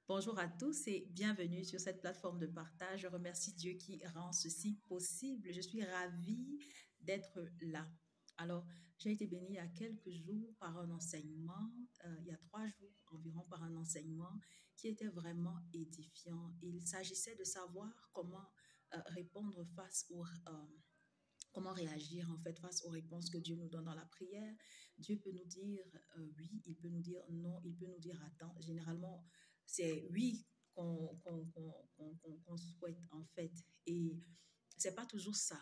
Bonjour à tous et bienvenue sur cette plateforme de partage. Je remercie Dieu qui rend ceci possible. Je suis ravie d'être là. Alors, j'ai été bénie il y a quelques jours par un enseignement, il y a 3 jours environ par un enseignement qui était vraiment édifiant. Il s'agissait de savoir comment répondre comment réagir en fait face aux réponses que Dieu nous donne dans la prière. Dieu peut nous dire oui, il peut nous dire non, il peut nous dire attends. Généralement, c'est oui qu'on souhaite en fait. Et c'est pas toujours ça.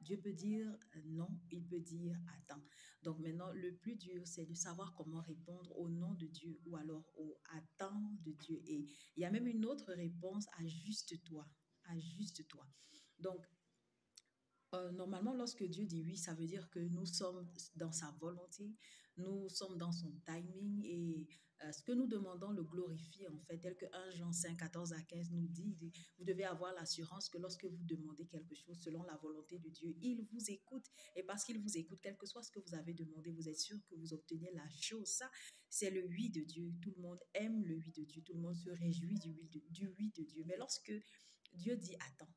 Dieu peut dire non, il peut dire attends. Donc maintenant, le plus dur, c'est de savoir comment répondre au nom de Dieu ou alors au attends de Dieu. Et il y a même une autre réponse, ajuste-toi, ajuste-toi. Donc, normalement, lorsque Dieu dit oui, ça veut dire que nous sommes dans sa volonté, nous sommes dans son timing et ce que nous demandons le glorifie en fait, tel que 1 Jean 5, 14 à 15 nous dit, vous devez avoir l'assurance que lorsque vous demandez quelque chose selon la volonté de Dieu, il vous écoute et parce qu'il vous écoute, quel que soit ce que vous avez demandé, vous êtes sûr que vous obtenez la chose. Ça, c'est le oui de Dieu. Tout le monde aime le oui de Dieu, tout le monde se réjouit du oui de Dieu. Mais lorsque Dieu dit attends,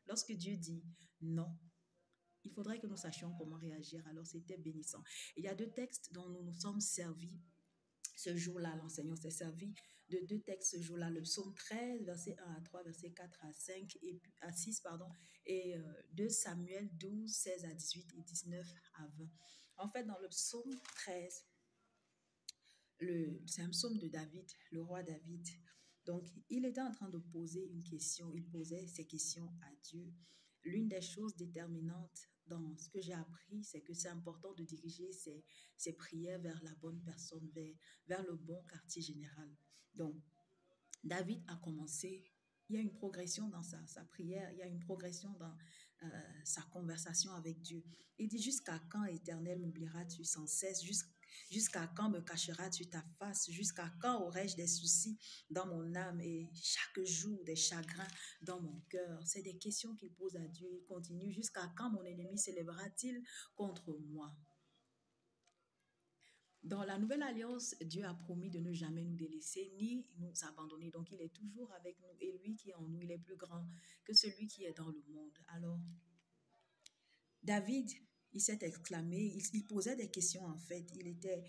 lorsque Dieu dit non, il faudrait que nous sachions comment réagir. Alors, c'était bénissant. Il y a 2 textes dont nous nous sommes servis ce jour-là. L'enseignant s'est servi de 2 textes ce jour-là. Le psaume 13, verset 1 à 3, verset 4 à 5 et à 6, pardon, et 2 Samuel 12, 16 à 18 et 19 à 20. En fait, dans le psaume 13, c'est un psaume de David, le roi David. Donc, il était en train de poser une question. Il posait ces questions à Dieu. L'une des choses déterminantes dans ce que j'ai appris, c'est que c'est important de diriger ses prières vers la bonne personne, vers le bon quartier général. Donc, David a commencé, il y a une progression dans sa prière, il y a une progression dans sa conversation avec Dieu. Il dit, jusqu'à quand, Éternel, m'oublieras-tu sans cesse? Jusqu'à quand me cacheras-tu ta face? Jusqu'à quand aurai-je des soucis dans mon âme et chaque jour des chagrins dans mon cœur? C'est des questions qu'il pose à Dieu. Il continue, jusqu'à quand mon ennemi s'élèvera-t-il contre moi? Dans la nouvelle alliance, Dieu a promis de ne jamais nous délaisser ni nous abandonner. Donc, il est toujours avec nous et lui qui est en nous, il est plus grand que celui qui est dans le monde. Alors, David, il s'est exclamé, il posait des questions en fait. Il était,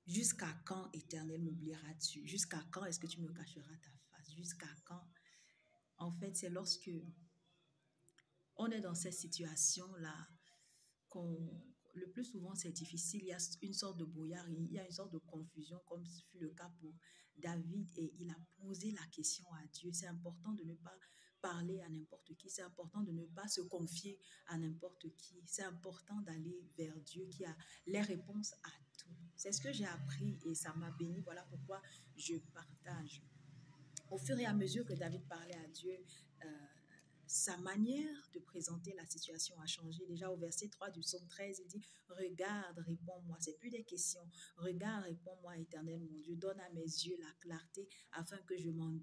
jusqu'à quand, Éternel, m'oublieras-tu? Jusqu'à quand est-ce que tu me cacheras ta face? Jusqu'à quand? En fait, c'est lorsque on est dans cette situation-là le plus souvent, c'est difficile. Il y a une sorte de brouillard, il y a une sorte de confusion, comme ce fut le cas pour David. Et il a posé la question à Dieu. C'est important de ne pas parler à n'importe qui. C'est important de ne pas se confier à n'importe qui. C'est important d'aller vers Dieu qui a les réponses à tout. C'est ce que j'ai appris et ça m'a béni. Voilà pourquoi je partage. Au fur et à mesure que David parlait à Dieu, euh, sa manière de présenter la situation a changé. Déjà au verset 3 du psaume 13, il dit, regarde, réponds-moi. C'est plus des questions. Regarde, réponds-moi, Éternel mon Dieu. Donne à mes yeux la clarté afin que je ne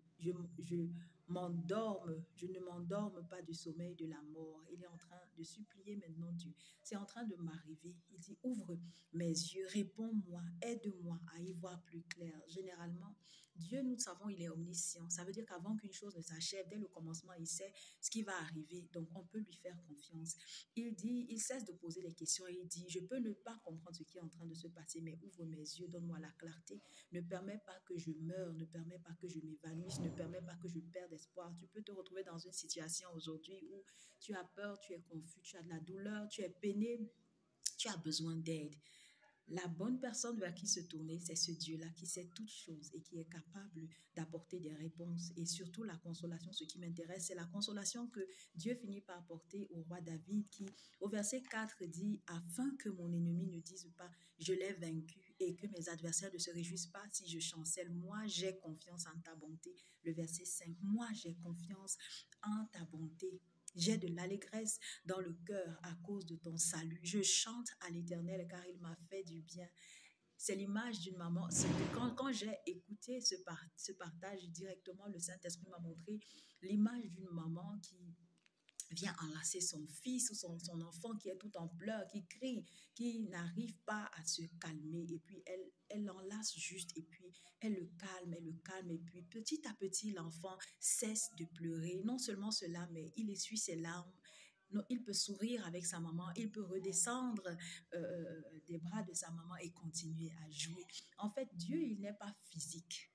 m'endorme pas du sommeil de la mort. Il est en train de supplier maintenant Dieu. C'est en train de m'arriver. Il dit, ouvre mes yeux, réponds-moi, aide-moi à y voir plus clair. Généralement, Dieu, nous savons, il est omniscient. Ça veut dire qu'avant qu'une chose ne s'achève, dès le commencement, il sait ce qui va arriver. Donc, on peut lui faire confiance. Il dit, il cesse de poser des questions et il dit, je peux ne pas comprendre ce qui est en train de se passer, mais ouvre mes yeux, donne-moi la clarté. Ne permets pas que je meure, ne permets pas que je m'évanouisse, ne permets pas que je perde espoir. Tu peux te retrouver dans une situation aujourd'hui où tu as peur, tu es confus, tu as de la douleur, tu es peiné, tu as besoin d'aide. La bonne personne vers qui se tourner, c'est ce Dieu-là qui sait toutes choses et qui est capable d'apporter des réponses. Et surtout la consolation, ce qui m'intéresse, c'est la consolation que Dieu finit par apporter au roi David qui, au verset 4, dit « Afin que mon ennemi ne dise pas, je l'ai vaincu et que mes adversaires ne se réjouissent pas si je chancelle. Moi, j'ai confiance en ta bonté. » Le verset 5, « Moi, j'ai confiance en ta bonté. » J'ai de l'allégresse dans le cœur à cause de ton salut. Je chante à l'Éternel car il m'a fait du bien. C'est l'image d'une maman. Quand j'ai écouté ce partage directement, le Saint-Esprit m'a montré l'image d'une maman vient enlacer son fils ou son enfant qui est tout en pleurs, qui crie, qui n'arrive pas à se calmer. Et puis, elle l'enlace juste et puis elle le calme, elle le calme. Et puis, petit à petit, l'enfant cesse de pleurer. Non seulement cela, mais il essuie ses larmes. Non, il peut sourire avec sa maman, il peut redescendre des bras de sa maman et continuer à jouer. En fait, Dieu, il n'est pas physique.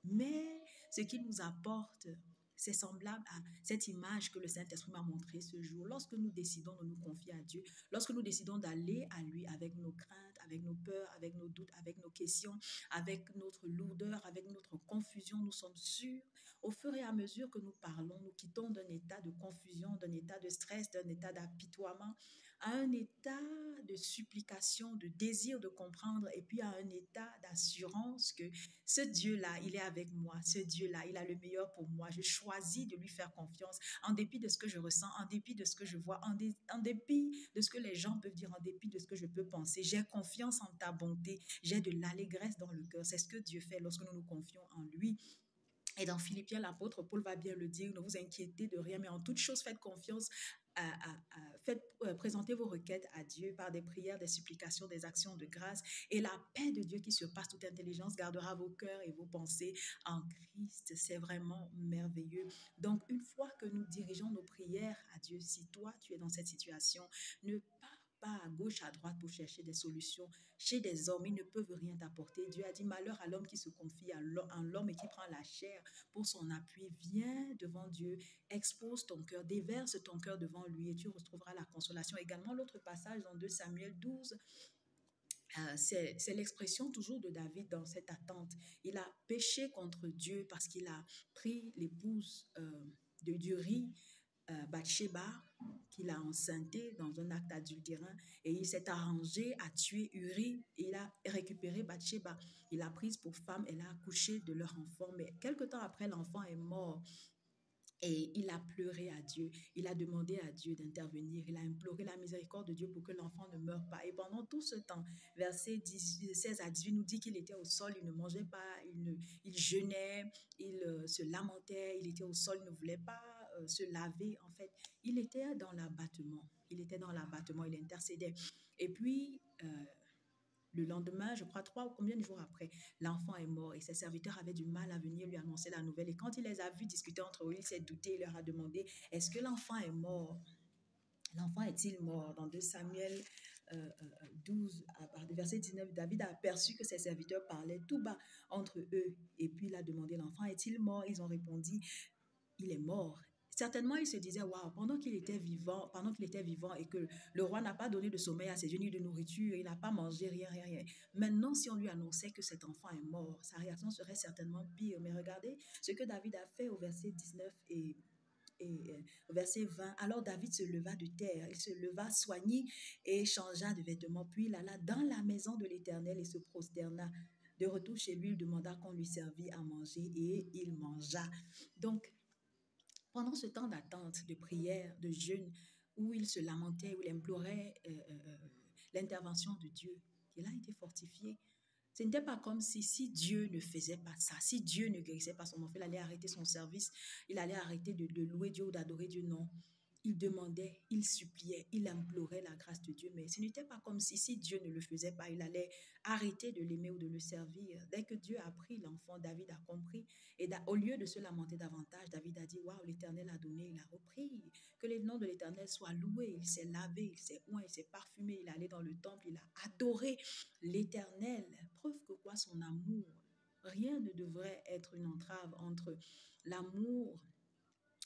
Mais ce qu'il nous apporte, c'est semblable à cette image que le Saint-Esprit m'a montrée ce jour. Lorsque nous décidons de nous confier à Dieu, lorsque nous décidons d'aller à lui avec nos craintes, avec nos peurs, avec nos doutes, avec nos questions, avec notre lourdeur, avec notre confusion, nous sommes sûrs, au fur et à mesure que nous parlons, nous quittons d'un état de confusion, d'un état de stress, d'un état d'apitoiement, à un état de supplication, de désir de comprendre, et puis à un état d'assurance que ce Dieu-là, il est avec moi. Ce Dieu-là, il a le meilleur pour moi. Je choisis de lui faire confiance en dépit de ce que je ressens, en dépit de ce que je vois, en dépit de ce que les gens peuvent dire, en dépit de ce que je peux penser. J'ai confiance en ta bonté. J'ai de l'allégresse dans le cœur. C'est ce que Dieu fait lorsque nous nous confions en lui. Et dans Philippiens, l'apôtre Paul va bien le dire, ne vous inquiétez de rien, mais en toute chose, faites confiance, présentez vos requêtes à Dieu par des prières, des supplications, des actions de grâce. Et la paix de Dieu qui surpasse toute intelligence gardera vos cœurs et vos pensées en Christ. C'est vraiment merveilleux. Donc, une fois que nous dirigeons nos prières à Dieu, si toi, tu es dans cette situation, ne pas à gauche, à droite pour chercher des solutions. Chez des hommes, ils ne peuvent rien t'apporter. Dieu a dit, malheur à l'homme qui se confie en l'homme et qui prend la chair pour son appui. Viens devant Dieu, expose ton cœur, déverse ton cœur devant lui et tu retrouveras la consolation. Également, l'autre passage dans 2 Samuel 12, c'est l'expression toujours de David dans cette attente. Il a péché contre Dieu parce qu'il a pris l'épouse d'Uri, Bathsheba, qu'il a enceinté dans un acte adultérin et il s'est arrangé à tuer Uri. Il a récupéré Bathsheba. Il l'a prise pour femme, elle a accouché de leur enfant. Mais quelque temps après, l'enfant est mort. Et il a pleuré à Dieu, il a demandé à Dieu d'intervenir, il a imploré la miséricorde de Dieu pour que l'enfant ne meure pas. Et pendant tout ce temps, verset 16 à 18 nous dit qu'il était au sol, il ne mangeait pas, il jeûnait, il se lamentait, il était au sol, il ne voulait pas se laver. En fait, il était dans l'abattement, il intercédait. Et puis, le lendemain, je crois 3 ou combien de jours après, l'enfant est mort et ses serviteurs avaient du mal à venir lui annoncer la nouvelle. Et quand il les a vus discuter entre eux, il s'est douté, il leur a demandé, est-ce que l'enfant est mort? L'enfant est-il mort? Dans 2 Samuel 12, à partir du verset 19, David a aperçu que ses serviteurs parlaient tout bas entre eux. Et puis il a demandé, l'enfant est-il mort? Ils ont répondu, il est mort. Certainement, il se disait, waouh, pendant qu'il était vivant et que le roi n'a pas donné de sommeil à ses yeux ni de nourriture, il n'a pas mangé, rien, rien, rien. Maintenant, si on lui annonçait que cet enfant est mort, sa réaction serait certainement pire. Mais regardez ce que David a fait au verset 19 et au verset 20. Alors David se leva de terre, il se leva, soignit et changea de vêtements. Puis il alla dans la maison de l'Éternel et se prosterna. De retour chez lui, il demanda qu'on lui servît à manger et il mangea. Donc, pendant ce temps d'attente, de prière, de jeûne, où il se lamentait, où il implorait l'intervention de Dieu, il a été fortifié. Ce n'était pas comme si Dieu ne faisait pas ça, si Dieu ne guérissait pas son enfant, il allait arrêter son service, il allait arrêter de louer Dieu ou d'adorer Dieu, non. Il demandait, il suppliait, il implorait la grâce de Dieu, mais ce n'était pas comme si Dieu ne le faisait pas, il allait arrêter de l'aimer ou de le servir. Dès que Dieu a pris l'enfant, David a compris, et au lieu de se lamenter davantage, David a dit, waouh, l'Éternel a donné, il a repris, que le nom de l'Éternel soit loué, il s'est lavé, il s'est oint, il s'est parfumé, il est allé dans le temple, il a adoré l'Éternel. Preuve que quoi, son amour, rien ne devrait être une entrave entre l'amour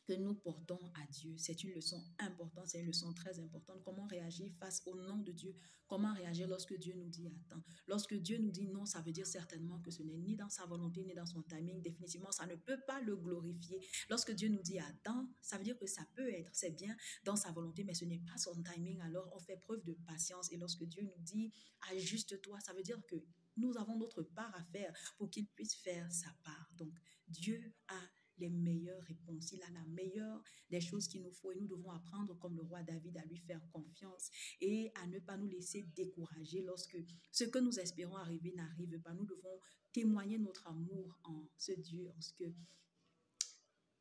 que nous portons à Dieu. C'est une leçon importante, c'est une leçon très importante. Comment réagir face au nom de Dieu? Comment réagir lorsque Dieu nous dit attends? Lorsque Dieu nous dit non, ça veut dire certainement que ce n'est ni dans sa volonté, ni dans son timing. Définitivement, ça ne peut pas le glorifier. Lorsque Dieu nous dit attends, ça veut dire que ça peut être, c'est bien dans sa volonté, mais ce n'est pas son timing. Alors, on fait preuve de patience. Et lorsque Dieu nous dit ajuste-toi, ça veut dire que nous avons notre part à faire pour qu'il puisse faire sa part. Donc, Dieu a les meilleures réponses. Il a la meilleure des choses qu'il nous faut et nous devons apprendre comme le roi David à lui faire confiance et à ne pas nous laisser décourager lorsque ce que nous espérons arriver n'arrive pas. Nous devons témoigner notre amour en ce Dieu, en ce que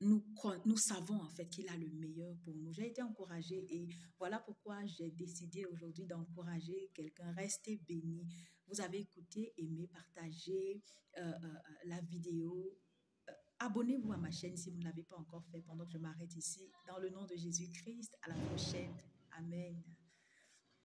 nous savons en fait qu'il a le meilleur pour nous. J'ai été encouragée et voilà pourquoi j'ai décidé aujourd'hui d'encourager quelqu'un. Restez bénis. Vous avez écouté, aimé, partagé la vidéo. Abonnez-vous à ma chaîne si vous ne l'avez pas encore fait pendant que je m'arrête ici. Dans le nom de Jésus-Christ, à la